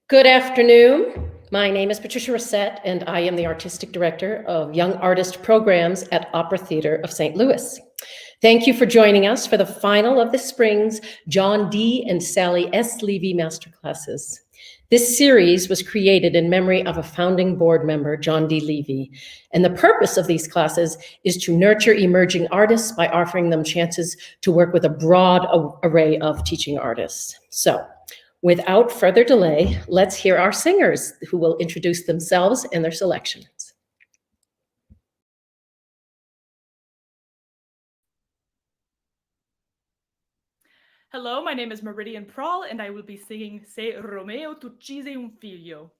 Good afternoon. My name is Patricia Racette, and I am the Artistic Director of Young Artist Programs at Opera Theater of St. Louis. Thank you for joining us for the final of the spring's John D. and Sally S. Levy Masterclasses. This series was created in memory of a founding board member, John D. Levy, and the purpose of these classes is to nurture emerging artists by offering them chances to work with a broad array of teaching artists. So, without further delay, let's hear our singers who will introduce themselves and their selections. Hello, my name is Meridian and I will be singing Se Romeo tu uccise un figlio.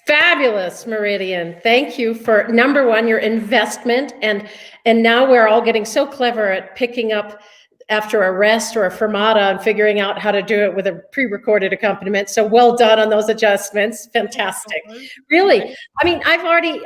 Fabulous, Meridian. Thank you for number one, your investment. And now we're all getting so clever at picking up after a rest or a fermata and figuring out how to do it with a pre-recorded accompaniment. So well done on those adjustments. Fantastic. Really. I mean, I've already,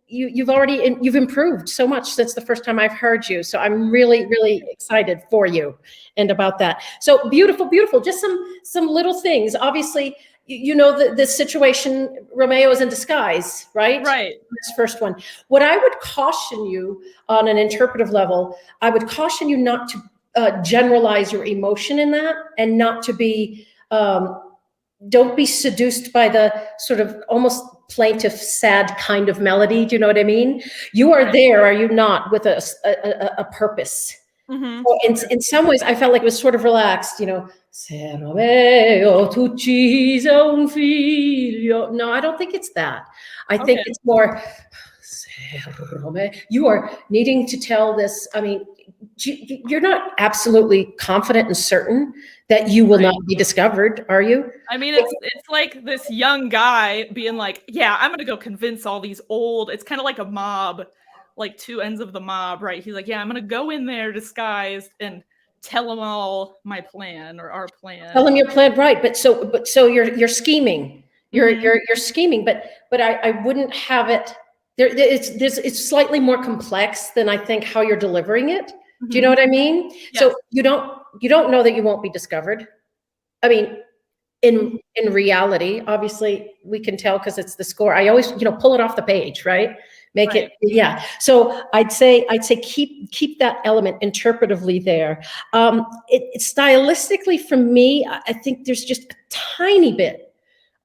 you've improved so much since the first time I've heard you. So I'm really, really excited for you and about that. So beautiful, beautiful. Just some little things. Obviously, you know, the situation, Romeo is in disguise, right? Right. This first one. What I would caution you on an interpretive level, I would caution you not to generalize your emotion in that, and not to be, don't be seduced by the sort of almost plaintive, sad kind of melody. Do you know what I mean? You are there, are you not, with a purpose? Mm-hmm. So in some ways, I felt like it was sort of relaxed, you know. Se Romeo t'uccise un figlio. No, I don't think it's that. I think it's more, Se Romeo. You are needing to tell this. I mean, you're not absolutely confident and certain that you will not be discovered, are you? I mean, it's like this young guy being like, yeah, I'm going to go convince all these old, it's kind of like a mob, like two ends of the mob, right? He's like, yeah, I'm going to go in there disguised and tell them all my plan or our plan. Tell them your plan, right? But so you're scheming. You're scheming, but I wouldn't have it. It's slightly more complex than I think how you're delivering it. Do you know what I mean? Yes. So you don't know that you won't be discovered. I mean, in reality, obviously we can tell because it's the score. I always, pull it off the page, right? Make it, yeah. So I'd say keep that element interpretively there. Stylistically, for me, I think there's just a tiny bit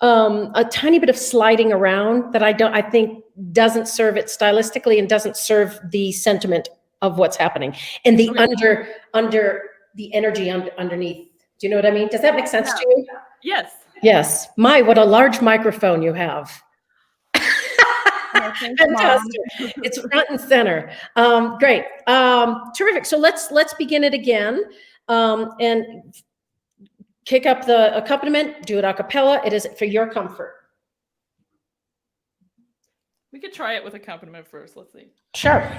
of sliding around that I think doesn't serve it stylistically and doesn't serve the sentiment of what's happening and the under the energy underneath. Do you know what I mean? Does that make sense to you? Yes. Yes. My, what a large microphone you have. Fantastic. It's front and center. Great. Terrific. So let's begin it again and kick up the accompaniment, do it a cappella. It is for your comfort. We could try it with accompaniment first. Let's see. Sure.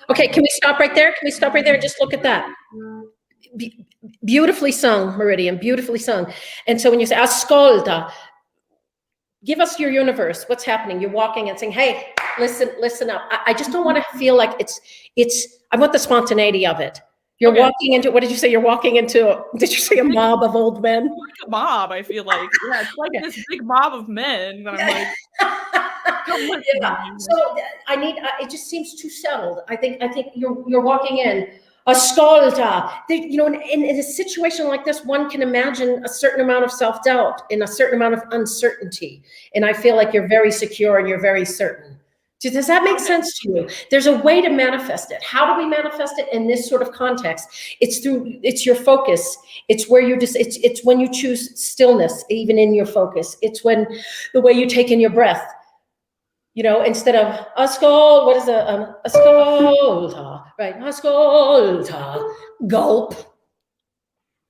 Okay, can we stop right there? Can we stop right there and just look at that? Beautifully sung, Meridian, beautifully sung. And so when you say ascolta, give us your universe. What's happening? You're walking and saying, hey, listen up. I just don't want to feel like I want the spontaneity of it. You're walking into, what did you say? You're walking into, did you say a mob of old men? Like a mob, I feel like. Yeah, it's like this big mob of men. And I'm like, yeah. So it just seems too settled. I think you're walking in. Ascolta. You know, in a situation like this, one can imagine a certain amount of self-doubt and a certain amount of uncertainty. And I feel like you're very secure and you're very certain. Does that make sense to you? There's a way to manifest it. How do we manifest it in this sort of context? It's your focus. It's where it's when you choose stillness, even in your focus. It's when the way you take in your breath. You know, instead of what is ascolta, right? Ascolta, gulp,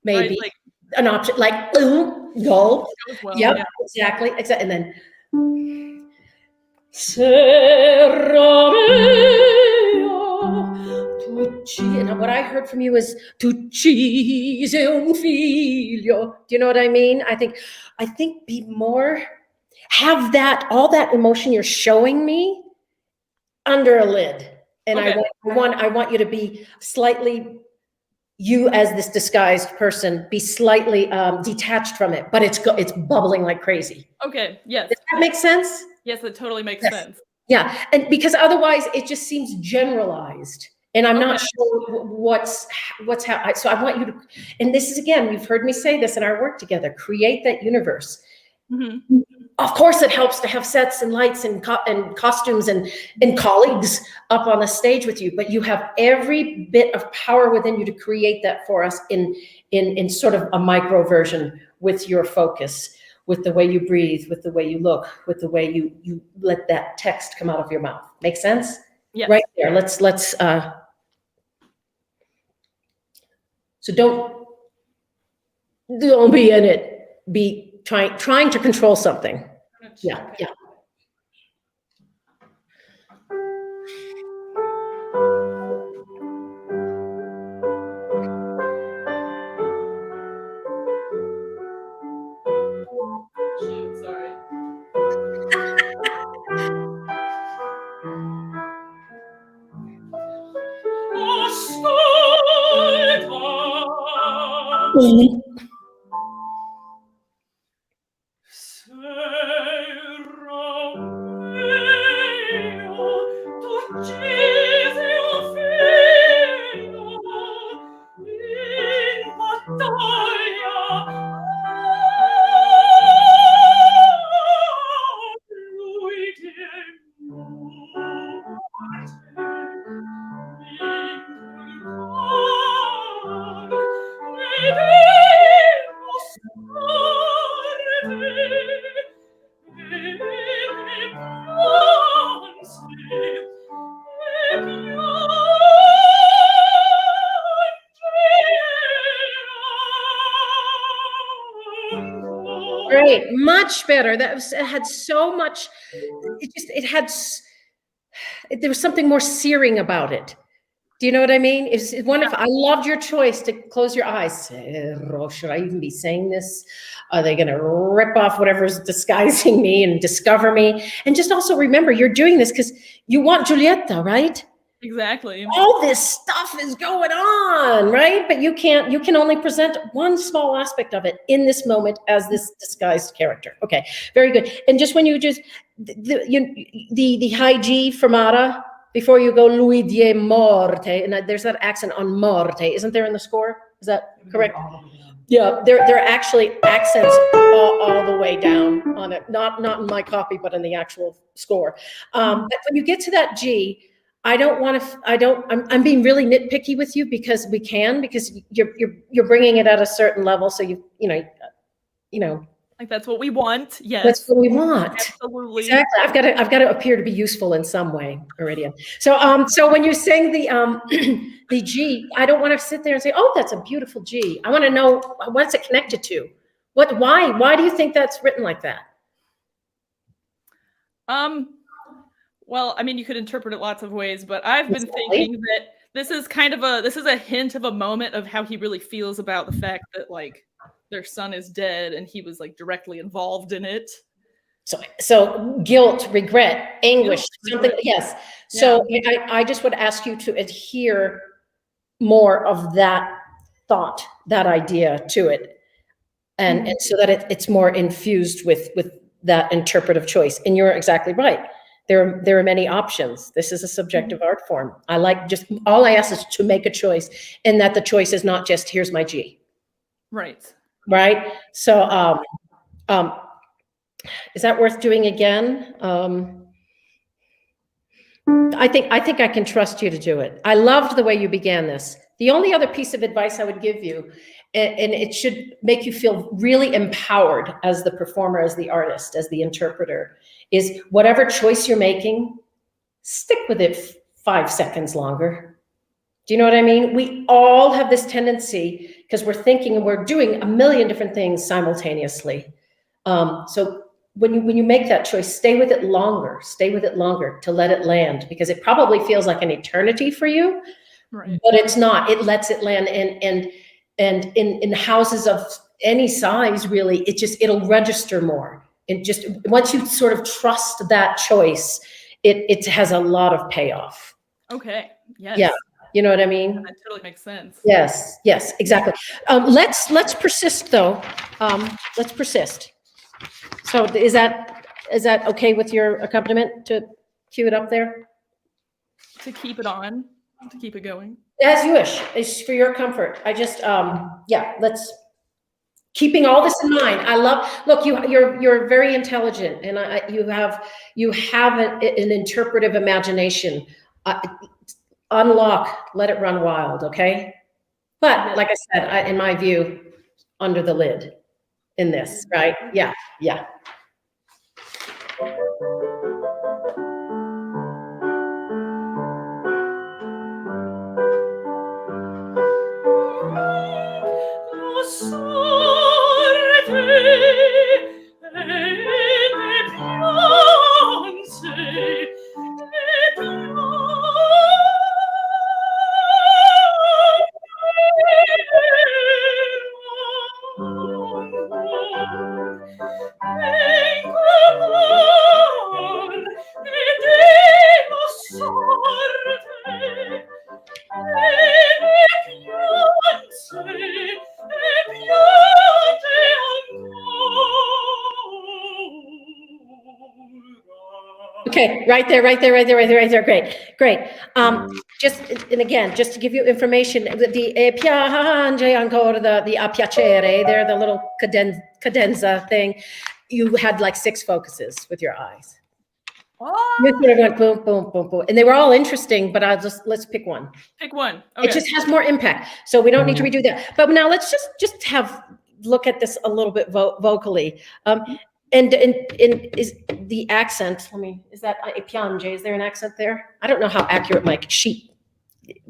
maybe Right, like, an option, like gulp. well, Yep, yeah. exactly. And then Sera mio, and what I heard from you is tu uccise un figlio. Do you know what I mean? I think be more, have that, all that emotion you're showing me under a lid. And Okay. I want you to be slightly, you as this disguised person, be slightly detached from it, but it's bubbling like crazy. Okay, yes. Does that make sense? Yes, that totally makes Yes. sense. Yeah, and because otherwise it just seems generalized. And I'm not Okay. sure what's how. So I want you to, and this is, again, you've heard me say this in our work together, create that universe. Mm-hmm. Of course, it helps to have sets and lights and costumes and colleagues up on the stage with you, but you have every bit of power within you to create that for us in sort of a micro version, with your focus, with the way you breathe, with the way you look, with the way you let that text come out of your mouth. Make sense? Yes. Right there. Let's so don't be in it. Be trying to control something. Yeah. Shoot, sorry. Great, much better. It had so much. There was something more searing about it. Do you know what I mean? It's wonderful. I loved your choice to close your eyes. Should I even be saying this? Are they going to rip off whatever's disguising me and discover me? And just also remember, you're doing this because you want Giulietta, right? Exactly. All this stuff is going on, right? But you can only present one small aspect of it in this moment as this disguised character. Okay, very good. And just when the high G fermata, before you go lui die morte, and there's that accent on morte, isn't there in the score? Is that correct? Yeah, there are actually accents all the way down on it. Not in my copy, but in the actual score. But when you get to that G, I'm being really nitpicky with you because you're bringing it at a certain level. So you know. Like, that's what we want. Yes. That's what we want. Absolutely. Exactly. I've got to appear to be useful in some way, Meridian. So when you sing the G, I don't want to sit there and say, "Oh, that's a beautiful G." I want to know, what's it connected to? Why do you think that's written like that? Well, I mean, you could interpret it lots of ways, but I've been thinking that this is a hint of a moment of how he really feels about the fact that, like, their son is dead and he was, like, directly involved in it. So guilt, regret, anguish, something. Yes. So Yeah. I just would ask you to adhere more of that thought, that idea to it, and so that it's more infused with that interpretive choice. And you're exactly right. There are many options. This is a subjective art form. All I ask is to make a choice, and that the choice is not just here's my G. Right. Right. So, is that worth doing again? I think I can trust you to do it. I loved the way you began this. The only other piece of advice I would give you, and it should make you feel really empowered as the performer, as the artist, as the interpreter, is whatever choice you're making, stick with it 5 seconds longer. Do you know what I mean? We all have this tendency, because we're thinking and we're doing a million different things simultaneously. So when you make that choice, stay with it longer to let it land, because it probably feels like an eternity for you, Right. but it's not. It lets it land, and in houses of any size, really, it'll register more. And just once you sort of trust that choice, it has a lot of payoff. Okay. Yes. Yeah. You know what I mean? That totally makes sense. Yes, exactly. Let's persist though. Let's persist. So is that okay with your accompaniment to cue it up there? To keep it on, to keep it going. As you wish. It's for your comfort. I just let's keeping all this in mind. Look, you're very intelligent, and you have an interpretive imagination. Unlock, let it run wild, okay? But like I said, in my view, under the lid in this, right? Yeah. Okay, right there. Great. Just to give you information, the e piange ancora, the a piacere, they're the little cadenza thing. You had like 6 focuses with your eyes. You sort of went boom, boom, boom, boom, and they were all interesting. But let's pick one. Pick one. Okay. It just has more impact, so we don't need to redo that. But now let's just look at this a little bit vocally. And is the accent, is that a piange? Is there an accent there? I don't know how accurate my sheet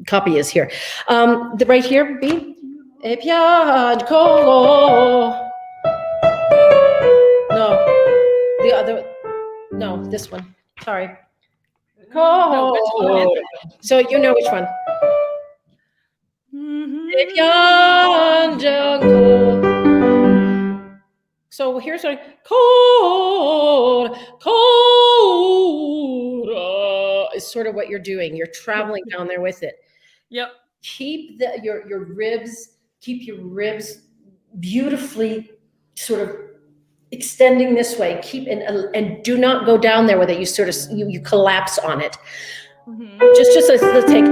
copy is here. Right here, B. E piange. No, the other, no, this one. Sorry. No, which one is it? So you know which one. E piange. So here's a cold is sort of what you're doing. You're traveling down there with it. Yep. Keep your ribs beautifully sort of extending this way. Keep and do not go down there with it. You sort of you collapse on it. Mm-hmm. Just let's take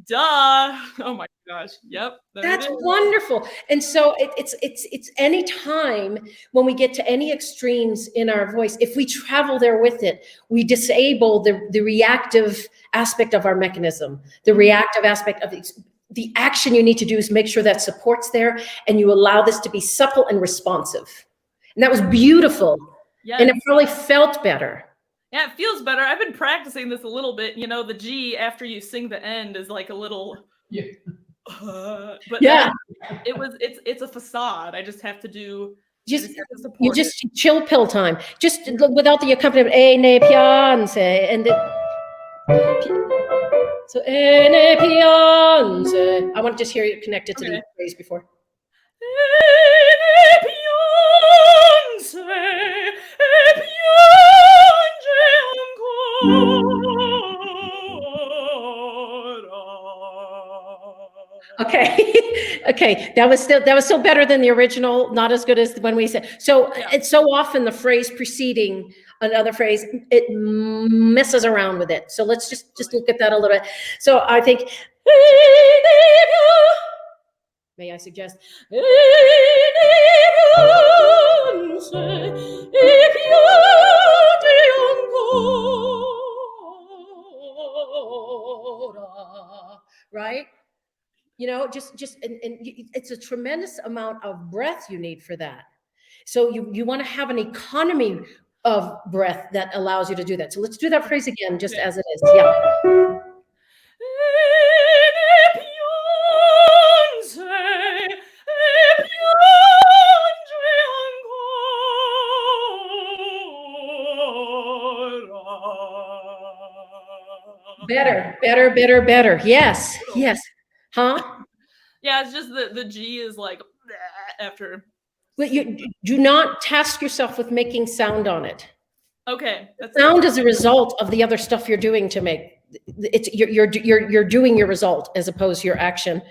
Duh. Oh my gosh. Yep. That's wonderful. And so it's any time when we get to any extremes in our voice, if we travel there with it, we disable the reactive aspect of our mechanism. The reactive aspect of the action you need to do is make sure that support's there, and you allow this to be supple and responsive. And that was beautiful. Yes. And it probably felt better. Yeah, it feels better. I've been practicing this a little bit. You know, the G after you sing the end is like a little. Yeah. But yeah, it's a facade. I just have to do. Just chill pill time. Just without the accompaniment. E ne pianse and so e ne pianse. I want to just hear you connected to the phrase before. E ne pianse, e piange ancora. Okay, that was still better than the original, not as good as when we said. So Yeah. it's so often the phrase preceding another phrase, it messes around with it. So let's just look at that a little bit. So I think, may I suggest, right? You know, and it's a tremendous amount of breath you need for that. So you want to have an economy of breath that allows you to do that. So let's do that phrase again, just as it is. Yeah. Better. Yes. Huh? Yeah, it's just the G is like after. But you do not task yourself with making sound on it. Okay. Sound is a result of the other stuff you're doing to make it's you're doing your result as opposed to your action. Okay.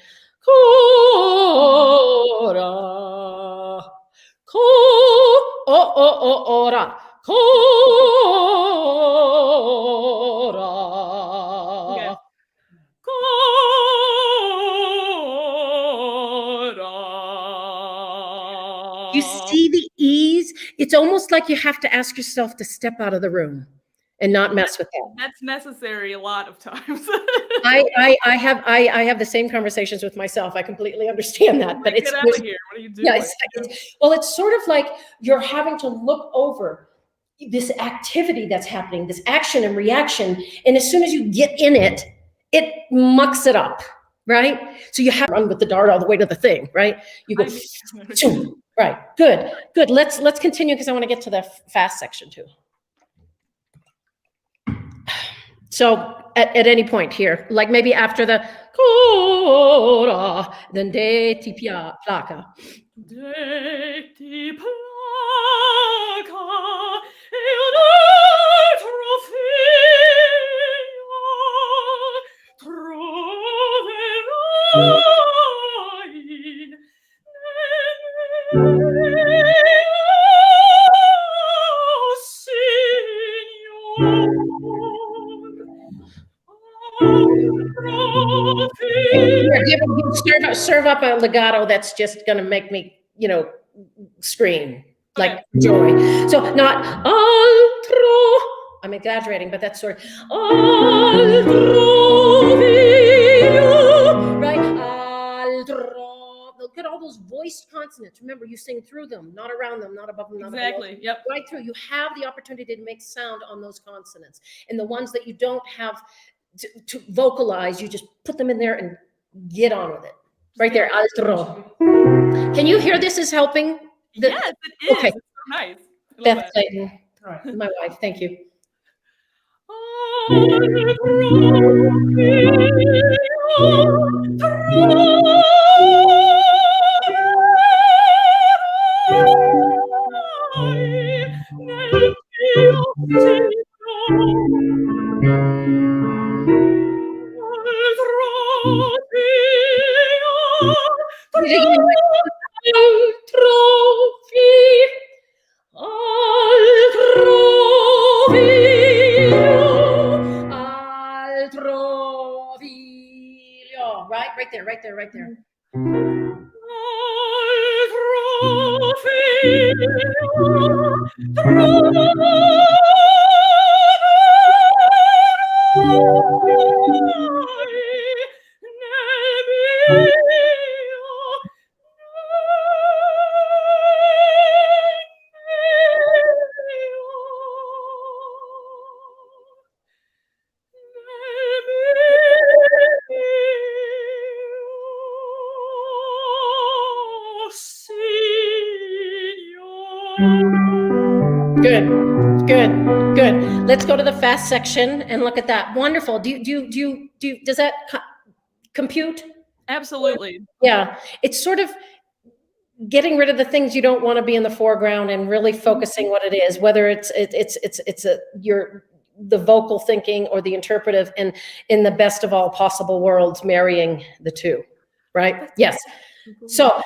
You see the ease? It's almost like you have to ask yourself to step out of the room and not mess with that. That's necessary a lot of times. I have the same conversations with myself. I completely understand that, but Get out of here. What are you doing? yeah, it's sort of like you're having to look over this activity that's happening, this action and reaction, and as soon as you get in it, it mucks it up, right? So you have to run with the dart all the way to the thing, right? You go, right? Good. Let's continue because I want to get to the fast section too. So at any point here, like maybe after the then de ti placa. De ti placa e un altro figlio troverai Serve up a legato that's just going to make me, scream like joy. So not altro. I'm exaggerating, but that's sort of altro figlio, right? Altro. Look at all those voiced consonants. Remember, you sing through them, not around them, not above them, not exactly. Below them. Yep. Right through. You have the opportunity to make sound on those consonants, and the ones that you don't have to vocalize, you just put them in there and get on with it. Right there, altro. Can you hear this is helping? Yes, it is. Okay. It's so nice. Beth Clayton, my wife. Thank you. Right there. Good. Let's go to the fast section and look at that. Wonderful. Does that compute? Absolutely. Yeah. It's sort of getting rid of the things you don't want to be in the foreground and really focusing what it is, whether it's the vocal thinking or the interpretive, and in the best of all possible worlds, marrying the two, right? Yes. So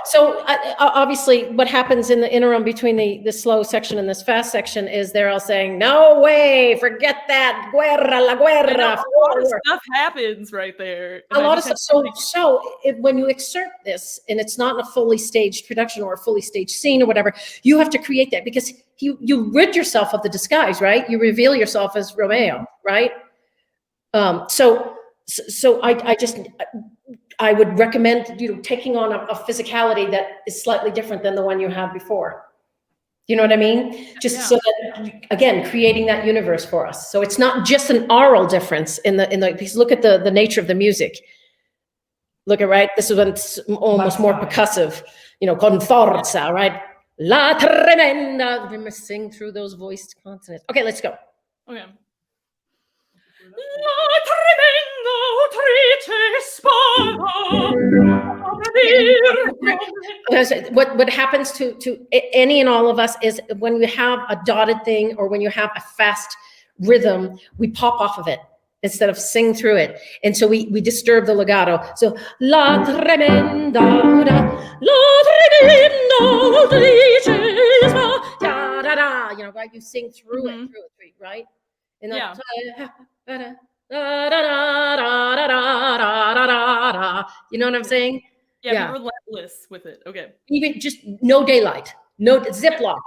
obviously what happens in the interim between the slow section and this fast section is they're all saying, no way, forget that, guerra, la guerra. A lot of stuff happens right there. A lot of stuff. When you excerpt this and it's not in a fully staged production or a fully staged scene or whatever, you have to create that because you rid yourself of the disguise, right? You reveal yourself as Romeo, right? So I would recommend, taking on a physicality that is slightly different than the one you had before. You know what I mean? So that, again, creating that universe for us. So it's not just an aural difference because look at the nature of the music. Look at, right? This is when it's almost more percussive, con forza, right? La tremenda. Remember, sing through those voiced consonants. Okay, let's go. Okay. La tremenda what happens to any and all of us is when you have a dotted thing or when you have a fast rhythm, we pop off of it instead of sing through it, and so we disturb the legato. So la tremenda, right? You sing through it, right? And you know what I'm saying? Yeah, be relentless with it. Okay. Even just no daylight, no ziplock,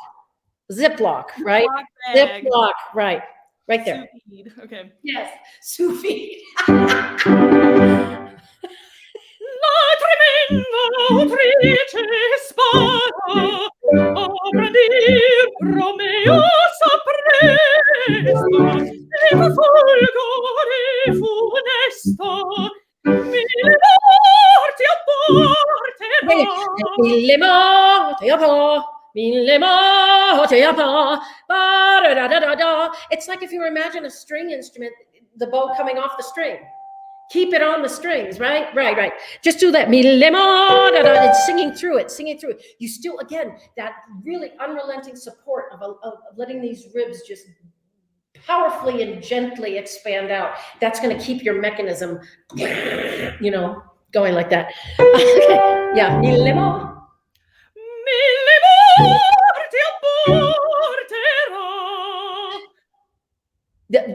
right? Ziplock, right there. Sous vide. Okay. Yes, sous vide. La tremenda autrice spara, brandir Romeo s'appresta, e fulgore funesto, mille morti apporterà. Mille morti apporterà. It's like if you imagine a string instrument, the bow coming off the string. Keep it on the strings, right? Right. Just do that. And singing through it. You still, again, that really unrelenting support of letting these ribs just powerfully and gently expand out. That's going to keep your mechanism, going like that. Yeah.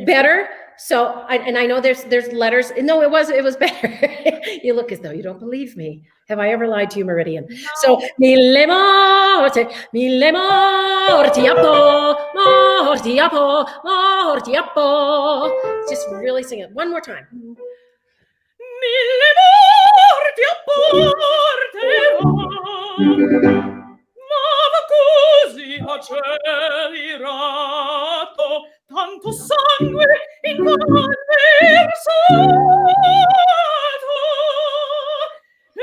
Better. So, I know there's letters. No, it was better. You look as though you don't believe me. Have I ever lied to you, Meridian? No. So, mille morti appo. Just really sing it one more time. Mille morti apporterò. Ma così a cieli rato, tanto sangue in mano versato, e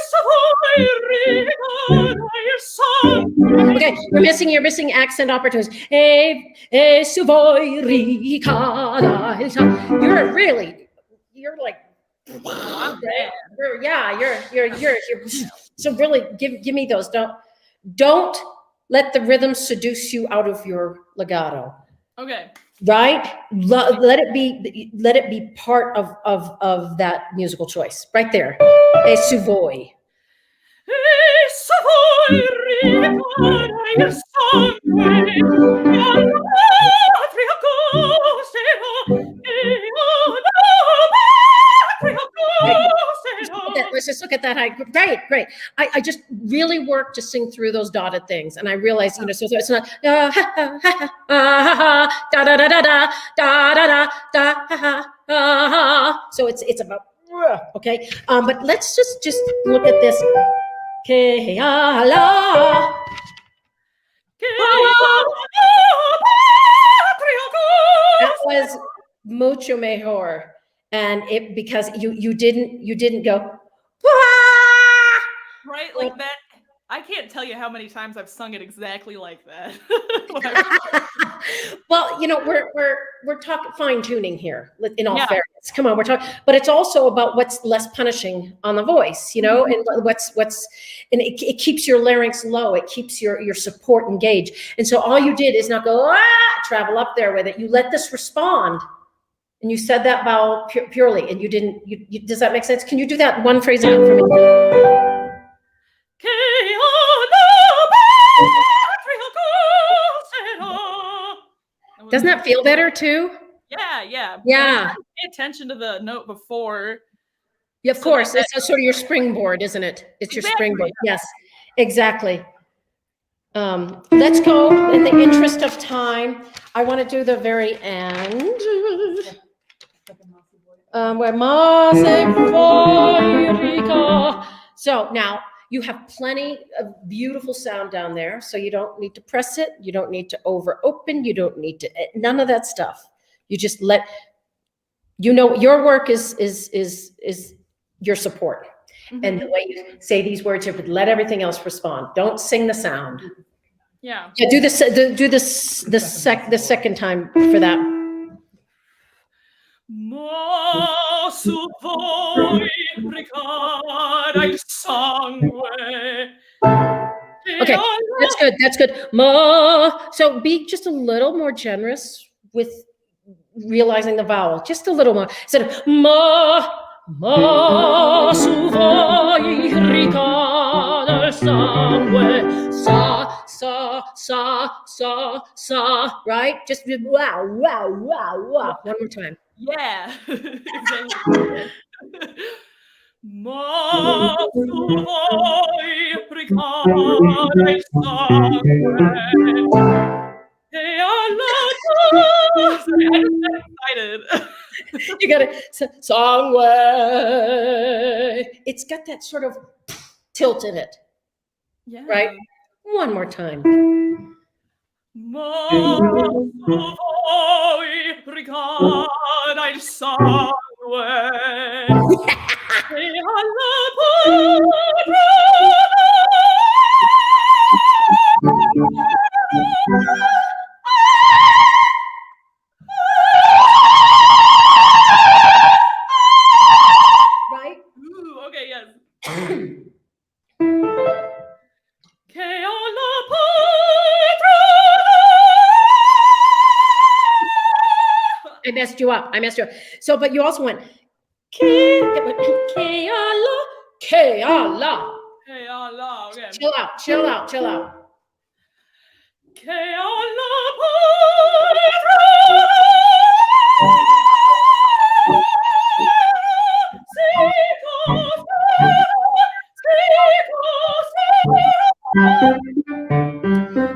se vuoi il sangue. Okay, you're missing accent opportunities. E se vuoi ricada il sangue. You're like, you're so really give me those. Don't let the rhythm seduce you out of your legato. Okay. Right? Let it be part of that musical choice. Right there. E se vuoi. E se vuoi ricordare il sangue, all'altri accosterò, e let's just look at that high. Great. I just really work to sing through those dotted things, and I realized, so it's not da da da da da da da da da. So it's about okay. But let's just look at this. That was mucho mejor. And it because you didn't go right like that. I can't tell you how many times I've sung it exactly like that. Well, we're talking fine tuning here. In all fairness, come on, we're talking, but it's also about what's less punishing on the voice, and and it keeps your larynx low. It keeps your support engaged. And so all you did is not go travel up there with it. You let this respond. And you said that vowel purely, and you didn't. Does that make sense? Can you do that one phrase again for me? Doesn't that feel better too? Yeah. Yeah. Pay attention to the note before. Yeah, of course. It's sort of your springboard, isn't it? It's your springboard. Yes, exactly. Let's go in the interest of time. I want to do the very end. Where ma se vuoi rica. So now you have plenty of beautiful sound down there. So you don't need to press it. You don't need to over open. You don't need to, none of that stuff. You just let, your work is your support. And the way you say these words here, but let everything else respond. Don't sing the sound. Yeah. Yeah, do this. Do this the second time for that. Ma su voi ricordai il sangue. Okay, that's good. That's good. Ma. So be just a little more generous with realizing the vowel. Just a little more. Instead of ma su voi ricordai il sangue. Sa, right? Just wow. One more time. Yeah. Exactly. Ma su voi ricordai il sangue. E alla sorry, I just got excited. You got it. Song way. It's got that sort of tilt in it. Yeah. Right? One more time. Ma su voi ricordai il sangue. E alla Right? Ooh, okay, yes. Che alla I messed you up. So, but you also went Ke alla. Che alla, okay. Chill out. Che alla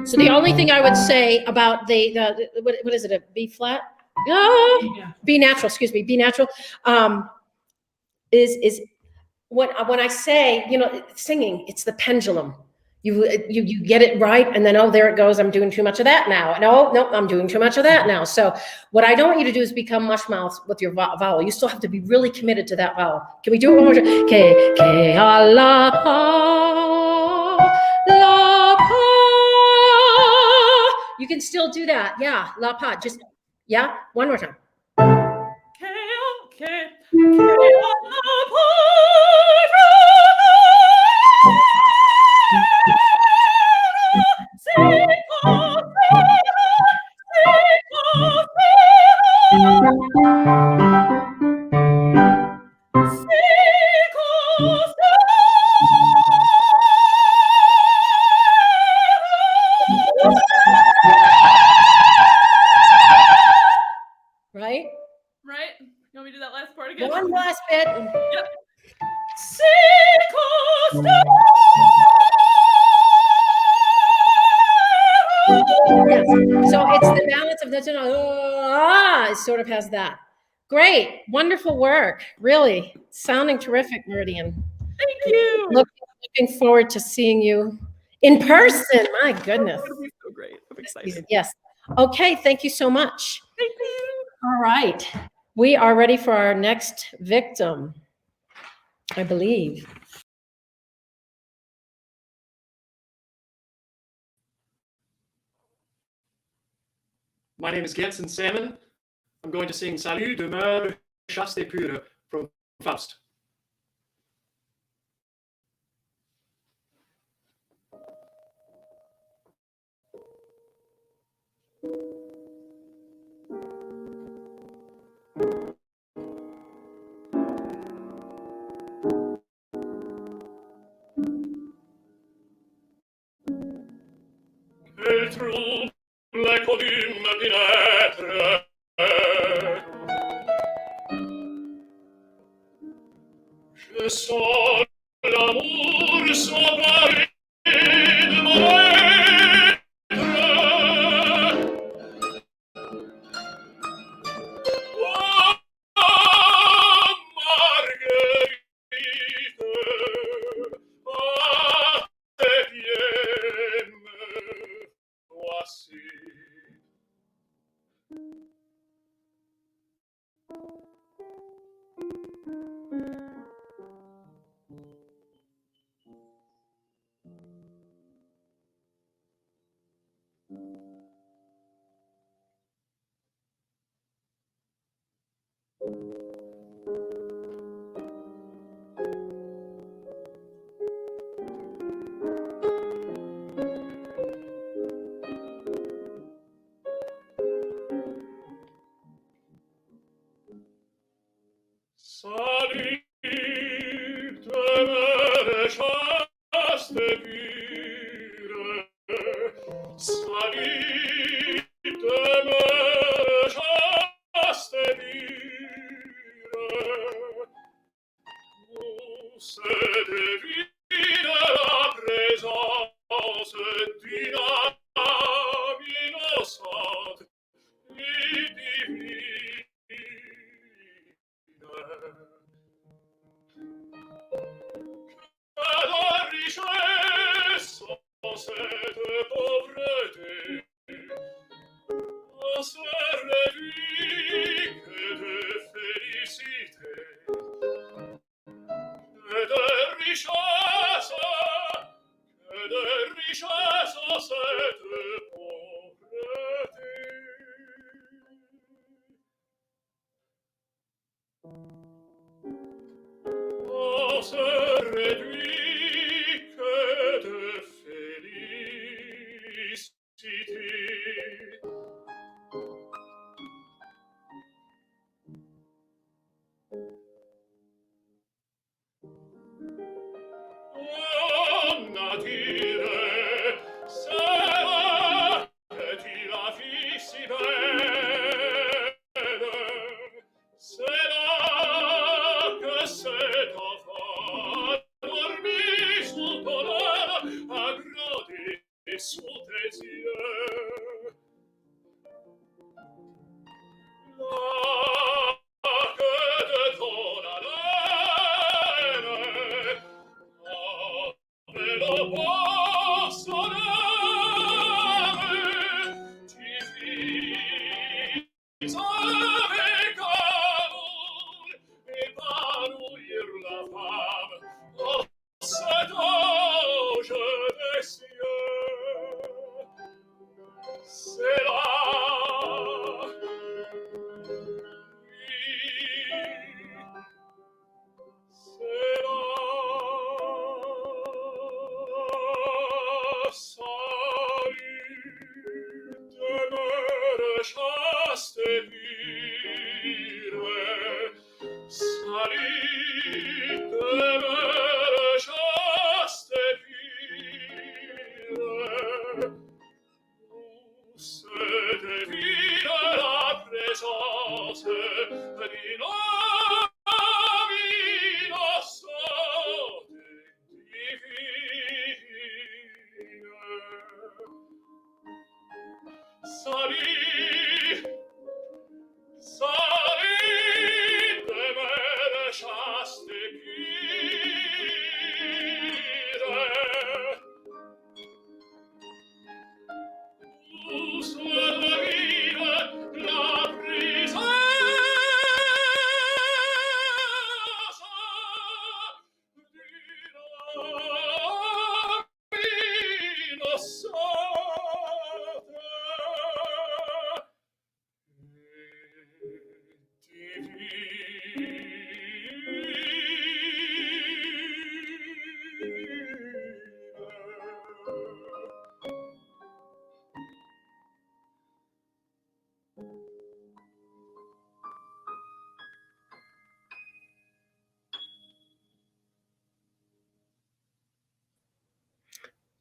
So the only thing I would say about the what is it, a B flat? B natural, excuse me, B natural, is when I say, singing, it's the pendulum. You get it right, and then, oh, there it goes, I'm doing too much of that now. No, I'm doing too much of that now. So what I don't want you to do is become mush mouth with your vowel. You still have to be really committed to that vowel. Can we do it one more time? Ke la pa, la pa. You can still do that. Yeah, la pa. Just, yeah, one more time. Right? Right? You want me to do that last part again? One last bit. Yep. Yes. So it's the balance of the it sort of has that. Great, wonderful work. Really sounding terrific, Meridian. Thank you. Looking forward to seeing you in person. My goodness. It'll be so great. I'm excited. Yes. Okay, thank you so much. Thank you. All right. We are ready for our next victim, I believe. My name is Ganson Salmon. I'm going to sing Salut demeure chaste et pure from Faust. L'eco d'une mattina peut-être. Je sens l'amour s'emparer de mon être. Oh, Marguerite, à tes pieds me voici. Salut, demeure chaste pure. Salut, demeure chaste pure. Où se devine la présence d'une âme innocente et divine. Que la richesse en cette pauvreté se réduit que de félicité, que de richesse en cette pauvreté. On se réduit que de félicité. On a tiré, c'est là que tu la fis si belle, c'est là que cet enfant dormi sous ton aile a grandi sous tes yeux. Là que de ton haleine apre le beau soleil, tu vis avec amour épanouir la femme dans cet ange des cieux. C'est là, oui, c'est là. Salut, demeure chaste et pure. Salut, demeure chaste et pure. Où se devine la présence d'une âme innocente et divine. Salut,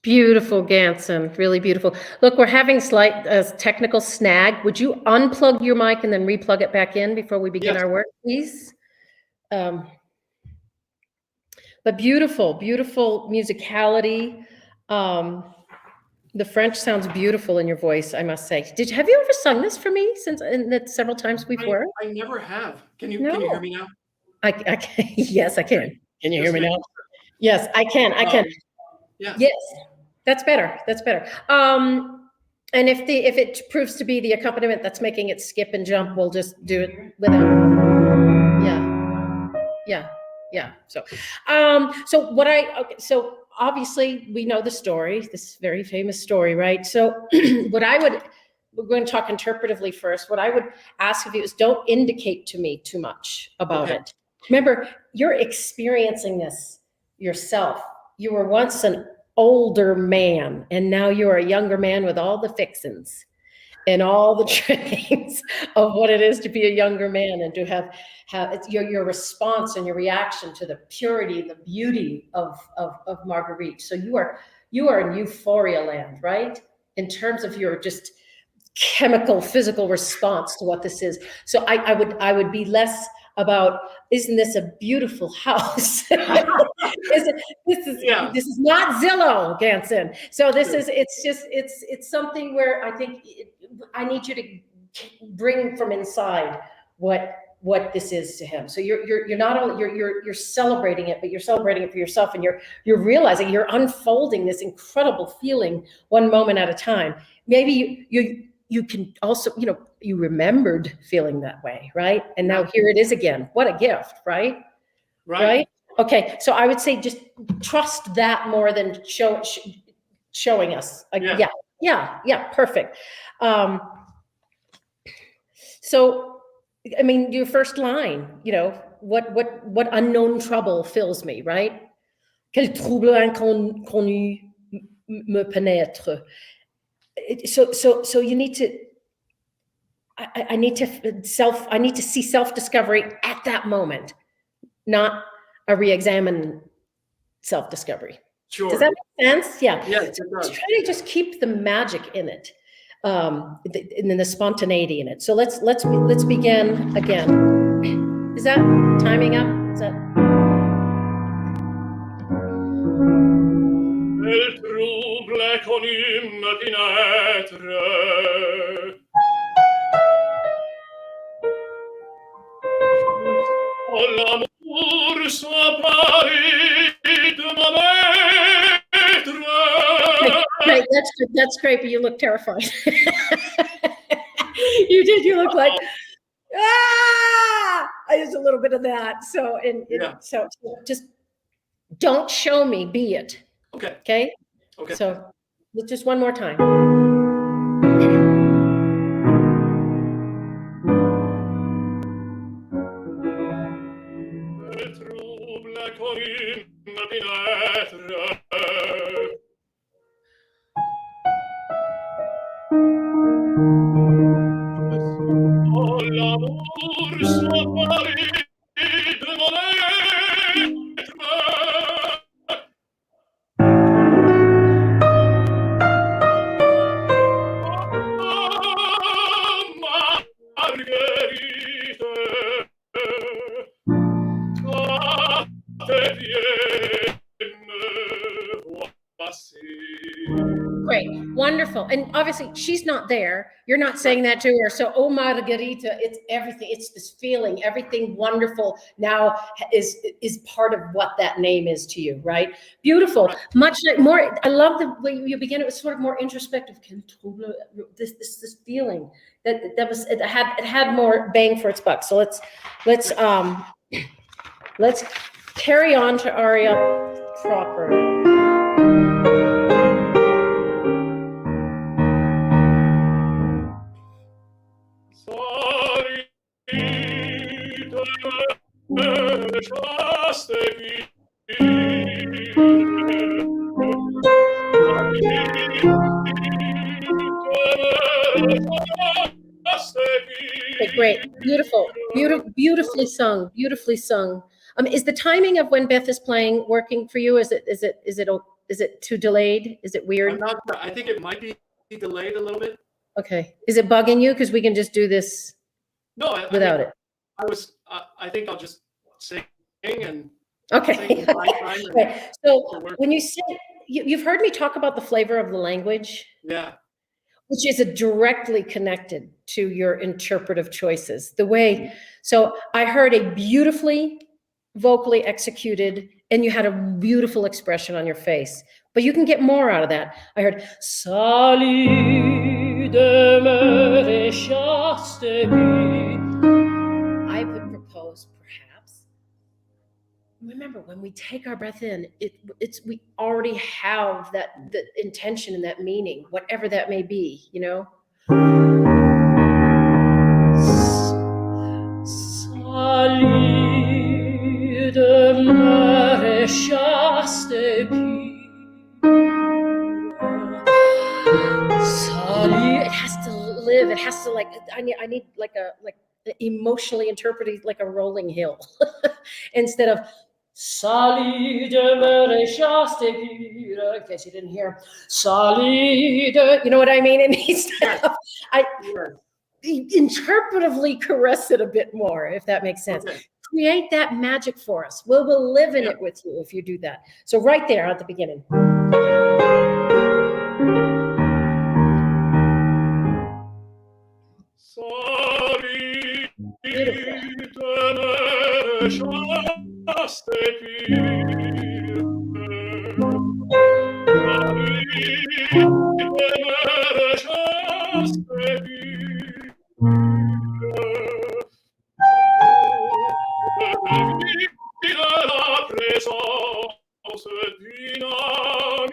Beautiful, Ganson. Really beautiful. Look, we're having slight technical snag. Would you unplug your mic and then replug it back in before we begin Yes. our work, please? But beautiful, beautiful musicality. The French sounds beautiful in your voice, I must say. Have you ever sung this for me several times before? I never have. Can you No. hear me now? I can. Yes, I can. Can you hear me Just now? Yes, I can. I can. Yeah. Yes, that's better. That's better. And if it proves to be the accompaniment that's making it skip and jump, we'll just do it without. Yeah. So so obviously we know the story, this very famous story, right? So we're going to talk interpretively first. What I would ask of you is don't indicate to me too much about it. Remember, you're experiencing this yourself. You were once an older man, and now you're a younger man with all the fixins and all the trainings of what it is to be a younger man, and to have your response and your reaction to the purity, the beauty of Marguerite. So you are in euphoria land, right? In terms of your just chemical, physical response to what this is. So I would be less about, isn't this a beautiful house? This is not Zillow, Ganson. So it's something where I think I need you to bring from inside what this is to him. So you're not only you're celebrating it, but you're celebrating it for yourself, and you're realizing you're unfolding this incredible feeling one moment at a time. Maybe you can also, you remembered feeling that way, right? And now here it is again. What a gift, right? Right? Okay, so I would say just trust that more than showing us. Yeah, perfect. So, I mean, your first line, what unknown trouble fills me, right? Quel trouble inconnu me pénètre. So you need to, I need to see self-discovery at that moment, not a re-examine self-discovery. Sure. Does that make sense? Yeah. Yes, So it does. try to just keep the magic in it, and then the spontaneity in it. So let's begin again. Is that timing up? Is that? Quel trouble inconnu me pénètre. Oh, l'amour soit paré de mon maître. Great, that's great, but you look terrified. You did. You look like, there's a little bit of that. So, so just don't show me, be it. Okay. So just one more time. Quel trouble inconnu me pénètre. Oh, l'amour soit paré de mon être. Oh, Marguerite, à tes pieds me voici. Great, wonderful. And obviously she's not there. You're not saying that to her. So, oh, Margarita, it's everything. It's this feeling, everything wonderful now is part of what that name is to you, right? Beautiful. Much more. I love the way you begin. It was sort of more introspective. This feeling that was, it had more bang for its buck. So let's carry on to aria proper. Okay, great, beautifully sung. Is the timing of when Beth is playing working for you? Is is it too delayed? Is it I'm weird? not, I think it might be delayed a little bit. Okay. Is it bugging you? Because we can just do this No, I without mean, it. I think I'll just sing and Okay. sing in my time and Okay. So it'll work. when you say, you've heard me talk about the flavor of the language, Yeah, which is directly connected to your interpretive choices. The way, so I heard a beautifully vocally executed, and you had a beautiful expression on your face, but you can get more out of that. I heard, Salut demeure chaste. I would propose perhaps, remember when we take our breath in, it's we already have that the intention and that meaning, whatever that may be, you know. Salut demeure chaste pure. Salut. It has to live. It has to, like, I need like emotionally interpreted, like a rolling hill, instead of Salut demeure chaste pure. In case you didn't hear, Salut. You know what I mean? It needs to. I interpretively caress it a bit more, if that makes sense. okay. Create that magic for us. We'll live in Yeah. it with you if you do that. So right there at the beginning. Salut Beautiful. demeure chaste pure. Demeure chaste pure. Vivre la présence d'une âme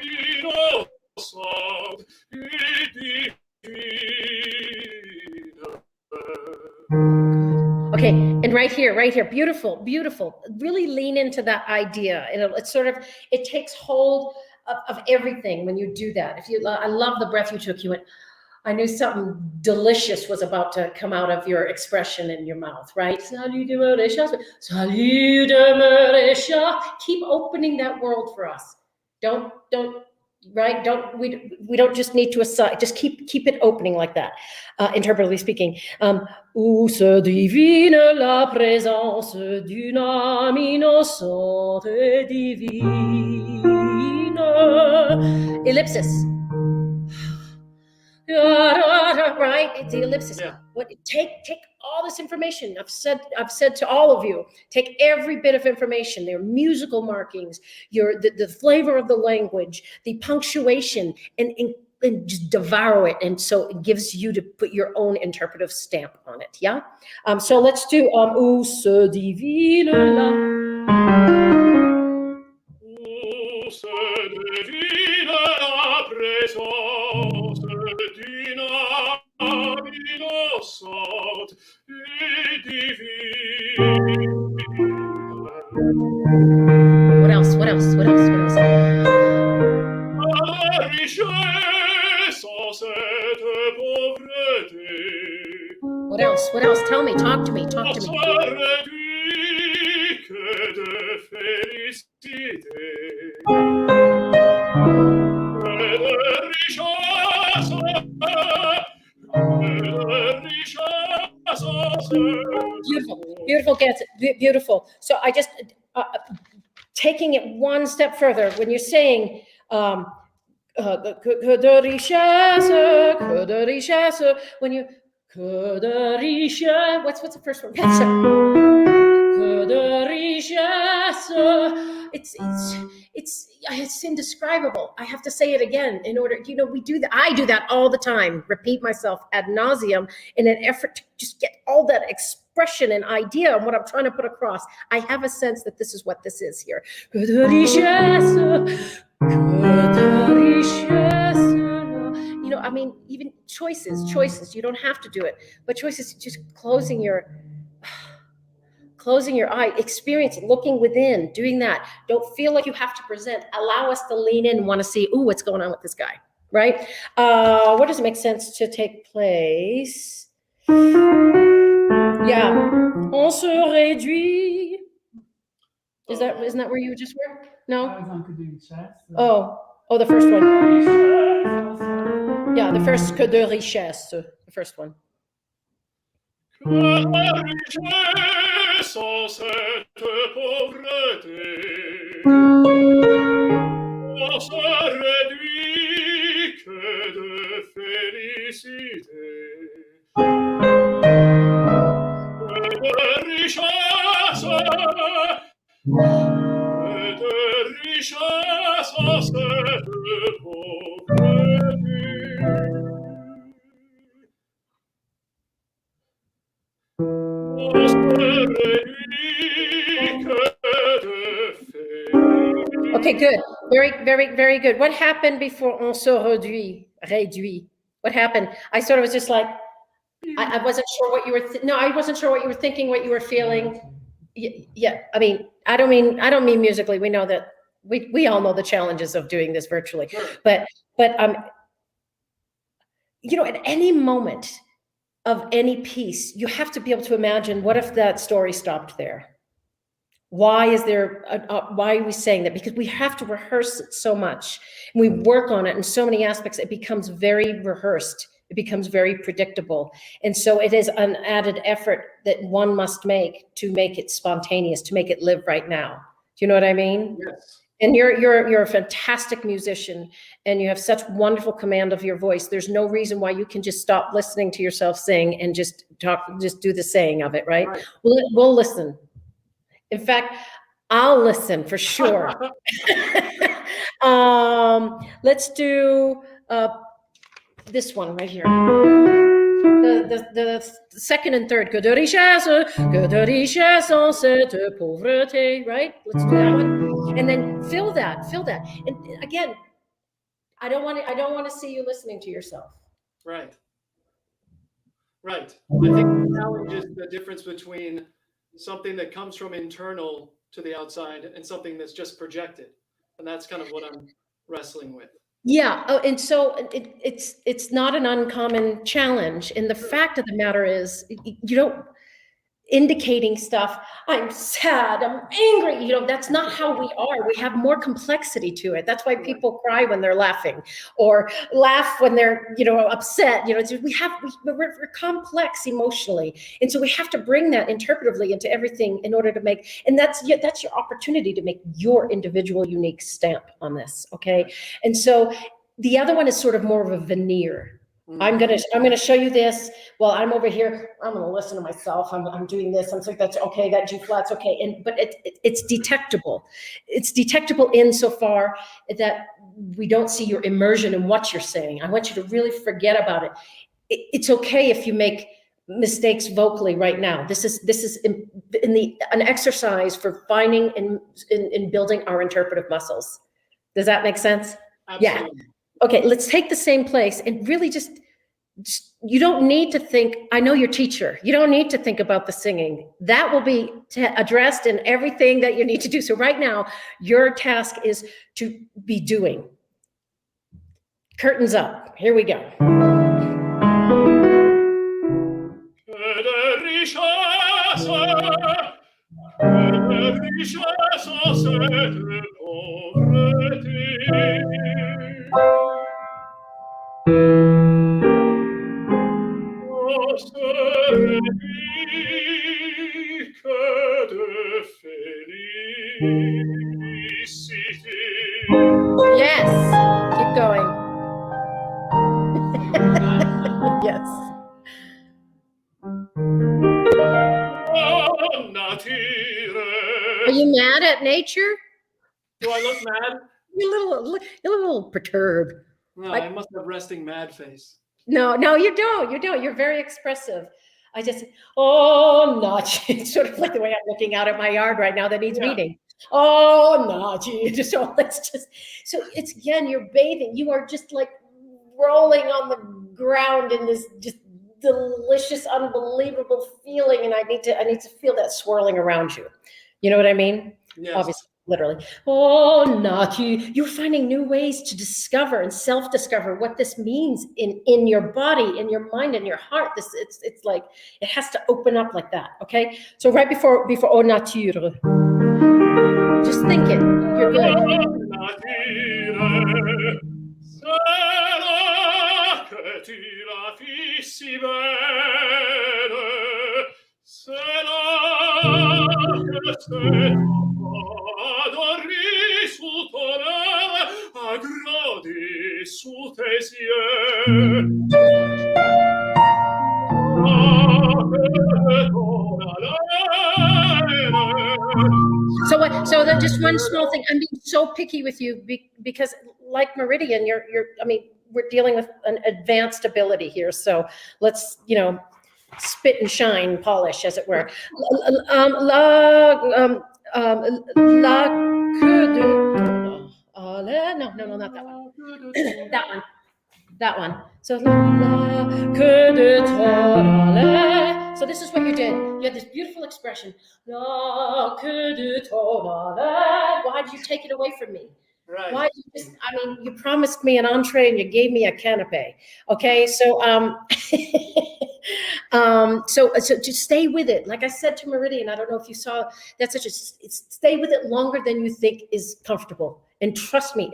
innocente et divine. Okay, and right here, beautiful, beautiful. Really lean into that idea. And it's sort of, it takes hold of everything when you do that. If you, I love the breath you took. You went, I knew something delicious was about to come out of your expression in your mouth, right? Salut demeure chaste. Salut demeure chaste. Keep opening that world for us. Don't, right? We don't just need to aside. Just keep it opening like that. Interpretively speaking, où se divine la présence d'une âme innocente et divine. Ellipsis. Right? It's the ellipsis. Yeah. What take all this information. I've said to all of you, take every bit of information, their musical markings, the flavor of the language, the punctuation, and just devour it. And so it gives you to put your own interpretive stamp on it. Yeah. So let's do où se divine la. Où se devine la présence d'une âme innocente et divine. What else? La richesse en cette pauvreté. What else? Tell me. Talk to me. Serait-tu que de félicité et de richesse, Beautiful, Ganson. Beautiful. So I just taking it one step further. When you're saying que de richesse, when you que de richesse, what's the first one? Que de richesse. It's indescribable. I have to say it again in order, we do that. I do that all the time. Repeat myself ad nauseum in an effort to just get all that expression and idea on what I'm trying to put across. I have a sense that this is what this is here. Que de richesse, que de richesse. I mean, even choices. You don't have to do it, but choices, just closing your eye, experience, looking within, doing that. Don't feel like you have to present. Allow us to lean in and want to see, ooh, what's going on with this guy, right? Where does it make sense to take place? Yeah. On se réduit. Isn't that where you just were? No? I was on que de richesse. Oh, Oh, the first one. Yeah, the first que de richesse, the first one. Que la richesse en cette pauvreté, on se réduit que de félicité. Que de richesse en cette pauvreté. On se réduit que de félicité. Okay, good. Very, very, very good. What happened before on se réduit? What happened? I sort of was just like, I wasn't sure what you were, no, I wasn't sure what you were thinking, what you were feeling. Yeah, I mean, I don't mean musically. We know that, we all know the challenges of doing this virtually. Sure. But you know, at any moment of any piece, you have to be able to imagine, what if that story stopped there? Why is there, why are we saying that? Because we have to rehearse it so much. And we work on it in so many aspects, it becomes very rehearsed. It becomes very predictable. And so it is an added effort that one must make to make it spontaneous, to make it live right now. Do you know what I mean? Yes. And you're a fantastic musician, and you have such wonderful command of your voice. There's no reason why you can just stop listening to yourself sing and just do the saying of it, right? Right. We'll listen. In fact, I'll listen for sure. Let's do this one right here. The second and third. Que de richesse en cette pauvreté, right? Let's do that one. And then fill that. And again, I don't want to see you listening to yourself. Right. Right. I think the challenge is the difference between something that comes from internal to the outside and something that's just projected. And that's kind of what I'm wrestling with. Yeah. Oh, and so it's not an uncommon challenge. And the fact of the matter is, you don't indicating stuff. I'm sad, I'm angry. You know, that's not how we are. We have more complexity to it. That's why people cry when they're laughing, or laugh when they're, you know, upset. You know, we're complex emotionally. And so we have to bring that interpretively into everything in order to make, and that's your opportunity to make your individual unique stamp on this. Okay. And so the other one is sort of more of a veneer. I'm gonna show you this. Well, I'm over here. I'm gonna listen to myself. I'm doing this. I'm like, that's okay. That G flat's okay. But it's detectable. It's detectable insofar that we don't see your immersion in what you're saying. I want you to really forget about it. It's okay if you make mistakes vocally right now. This is an exercise for finding and building our interpretive muscles. Does that make sense? Absolutely. Yeah. Okay, let's take the same place and really just, you don't need to think, I know your teacher, you don't need to think about the singing. That will be addressed in everything that you need to do. So right now, your task is to be doing. Curtains up, here we go. Yes, keep going. Yes. Are you mad at nature? Do I look mad? You're a little perturbed. No, I must have resting mad face. No, you don't. You're very expressive. I just, oh, not it's sort of like the way I'm looking out at my yard right now that needs weeding. Oh, not so it's again, you're bathing. You are just like rolling on the ground in this just delicious, unbelievable feeling, and I need to feel that swirling around you. You know what I mean? Yes. Obviously. Literally, oh, not you. You're finding new ways to discover and self-discover what this means in your body, in your mind, in your heart. It's like it has to open up like that. Okay, so right before au nature, just think it. You're good. ti la fissi bene, se la che se adorri su tone, aggradi su So then just one small thing. I'm being so picky with you because like Meridian, I mean, we're dealing with an advanced ability here. So let's, spit and shine, polish, as it were. La queue de, no, not that one. That one. So la queue de ton. So this is what you did. You had this beautiful expression. La queue de ton. Why did you take it away from me? Right. Why did you you promised me an entree and you gave me a canapé. Okay, so so just stay with it. Like I said to Meridian, I don't know if you saw, that's stay with it longer than you think is comfortable. And trust me,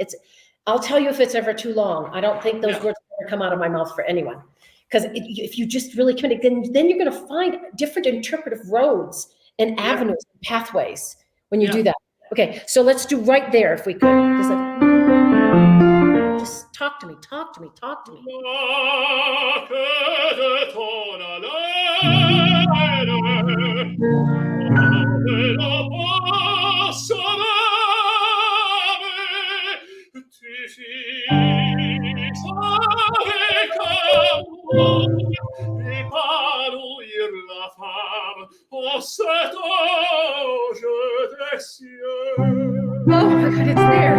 I'll tell you if it's ever too long. I don't think those words ever come out of my mouth for anyone. Because if you just really commit, then you're going to find different interpretive roads and avenues, and pathways when you do that. Okay, so let's do right there if we could. Just talk to me. Oh my God, it's there.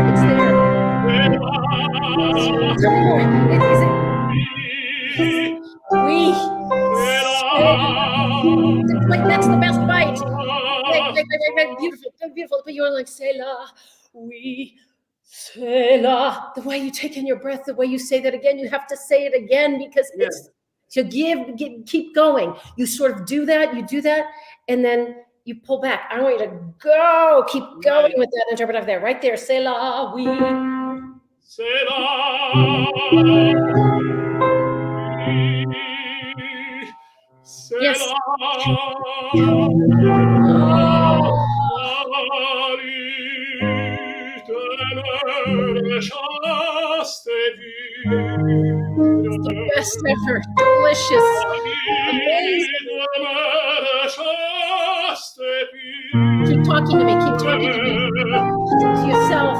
Like that's the best bite. Like, beautiful. But you're like, c'est là, oui, c'est là. The way you take in your breath, the way you say that again, you have to say it again because it's to keep going. You sort of do that, and then you pull back. I want you to go, keep going with that interpretive there, right there. C'est là, oui. C'est là. Yes. It's the best ever. Delicious. Amazing. Keep talking to me. To yourself.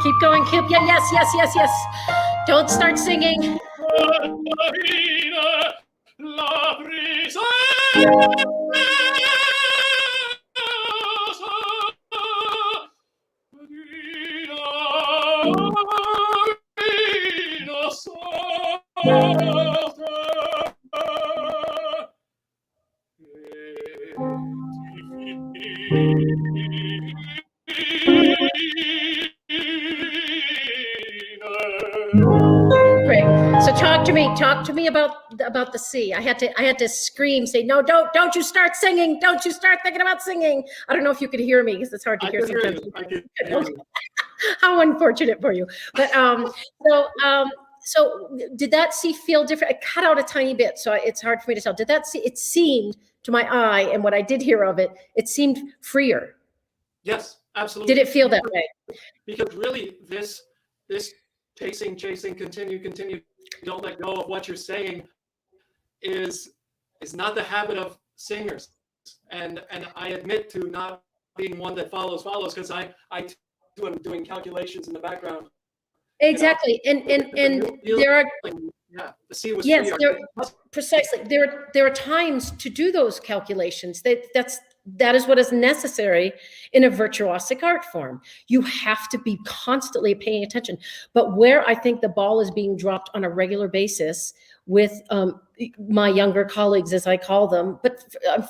Keep going, yes. Don't start singing. Great. So talk to me about the C. I had to scream, say, no, don't you start singing. Don't you start thinking about singing. I don't know if you could hear me because it's hard to hear sometimes. I can hear you. How unfortunate for you. But so did that C feel different? I cut out a tiny bit, so it's hard for me to tell. Did that C, it seemed to my eye, and what I did hear of it, it seemed freer. Yes, absolutely. Did it feel that way? Because really this chasing, continue, don't let go of what you're saying is not the habit of singers. And I admit to not being one that follows because I too am doing calculations in the background. Exactly. And there are the C was precisely. There are times to do those calculations. That's that is what is necessary in a virtuosic art form. You have to be constantly paying attention. But where I think the ball is being dropped on a regular basis with my younger colleagues, as I call them, but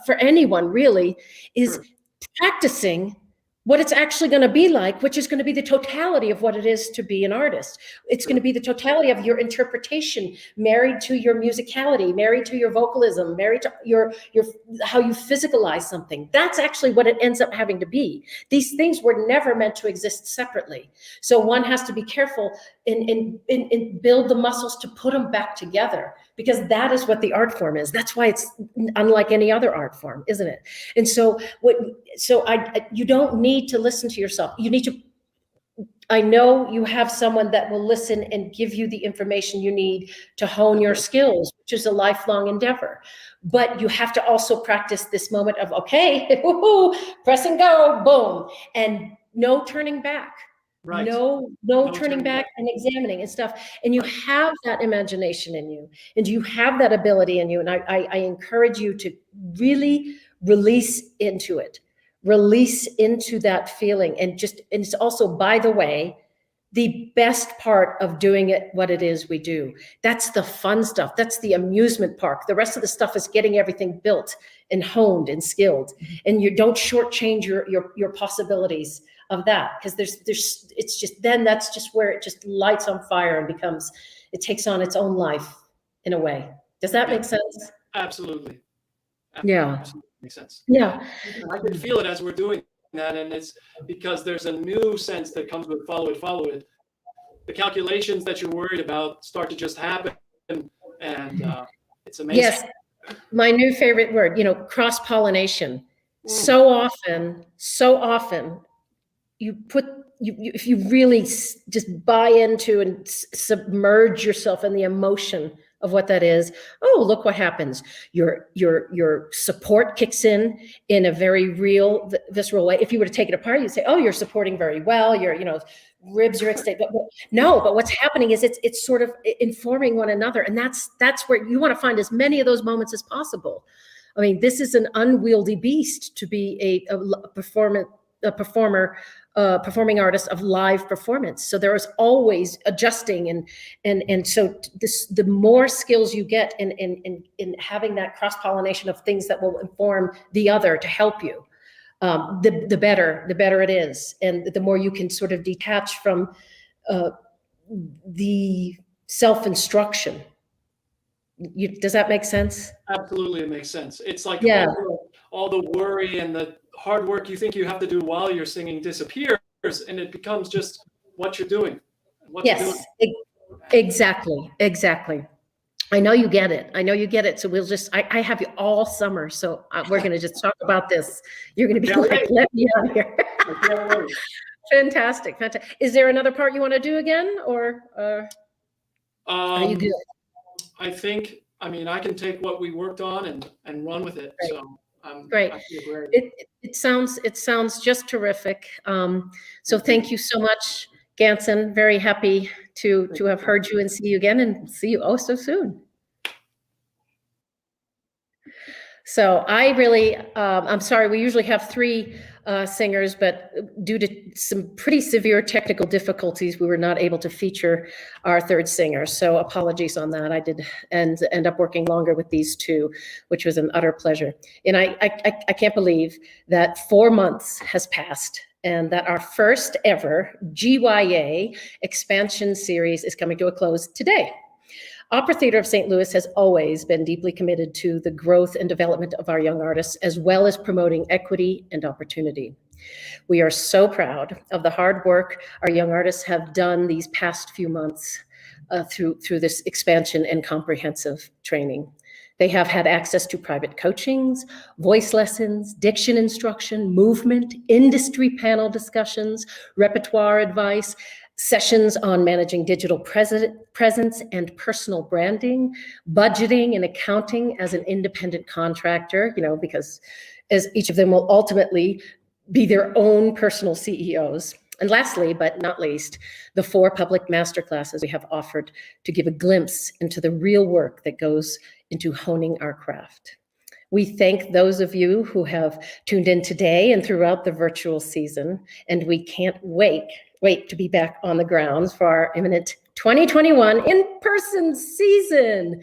for anyone really, is practicing what it's actually going to be like, which is going to be the totality of what it is to be an artist. It's going to be the totality of your interpretation, married to your musicality, married to your vocalism, married to your how you physicalize something. That's actually what it ends up having to be. These things were never meant to exist separately. So one has to be careful and build the muscles to put them back together, because that is what the art form is. That's why it's unlike any other art form, isn't it? And so you don't need to listen to yourself. You need to, I know you have someone that will listen and give you the information you need to hone your skills, which is a lifelong endeavor. But you have to also practice this moment of, okay, press and go, boom, and no turning back. Right. No turning back and examining and stuff. And you have that imagination in you, and you have that ability in you. And I encourage you to really release into it. Release into that feeling. And it's also, by the way, the best part of doing it, what it is we do. That's the fun stuff. That's the amusement park. The rest of the stuff is getting everything built and honed and skilled. And you don't shortchange your possibilities of that, because it's just, then that's just where it just lights on fire and it takes on its own life in a way. Does that make sense? Absolutely. Yeah. Absolutely makes sense. Yeah. I can feel it as we're doing that, and it's because there's a new sense that comes with follow it. The calculations that you're worried about start to just happen, and it's amazing. Yes, my new favorite word, cross-pollination. So often, if you really just buy into and submerge yourself in the emotion of what that is, oh, look what happens. Your support kicks in a very real, visceral way. If you were to take it apart, you'd say, oh, you're supporting very well. Your ribs are extended. But what's happening is it's sort of informing one another. And that's where you want to find as many of those moments as possible. I mean, this is an unwieldy beast to be a performing artist of live performance. So there is always adjusting, and so the more skills you get in having that cross-pollination of things that will inform the other to help you, the better it is, and the more you can sort of detach from the self-instruction. Does that make sense? Absolutely, it makes sense. It's like all the worry and the hard work you think you have to do while you're singing disappears, and it becomes just what you're doing. Exactly. I know you get it. So we'll just, I have you all summer. So we're going to just talk about this. You're going to be like, let me out here. Fantastic. Is there another part you want to do again, or are you good? I think, I can take what we worked on and run with it. Great. So great. It sounds just terrific. So thank you so much, Ganson. Very happy to have heard you and see you again, and see you oh so soon. So I really, I'm sorry, we usually have 3 singers, but due to some pretty severe technical difficulties, we were not able to feature our 3rd singer. So apologies on that. I did end up working longer with these 2, which was an utter pleasure. And I can't believe that 4 months has passed, and that our first ever GYA expansion series is coming to a close today. Opera Theater of St. Louis has always been deeply committed to the growth and development of our young artists, as well as promoting equity and opportunity. We are so proud of the hard work our young artists have done these past few months through this expansion and comprehensive training. They have had access to private coachings, voice lessons, diction instruction, movement, industry panel discussions, repertoire advice, sessions on managing digital presence and personal branding, budgeting and accounting as an independent contractor, because as each of them will ultimately be their own personal CEOs. And lastly, but not least, the 4 public masterclasses we have offered to give a glimpse into the real work that goes into honing our craft. We thank those of you who have tuned in today and throughout the virtual season, and we can't wait to be back on the grounds for our imminent 2021 in-person season.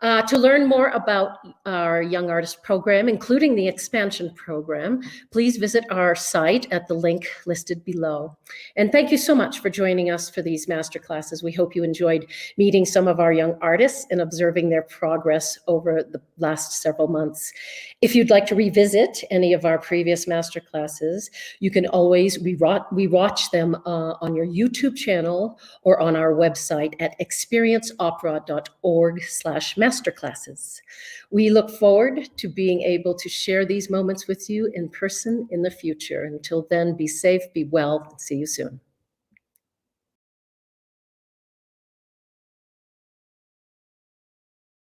To learn more about our Young Artist Program, including the expansion program, please visit our site at the link listed below. And thank you so much for joining us for these masterclasses. We hope you enjoyed meeting some of our young artists and observing their progress over the last several months. If you'd like to revisit any of our previous masterclasses, you can always rewatch them on your YouTube channel or on our website at experienceopera.org/masterclasses. We look forward to being able to share these moments with you in person in the future. Until then, be safe, be well, and see you soon.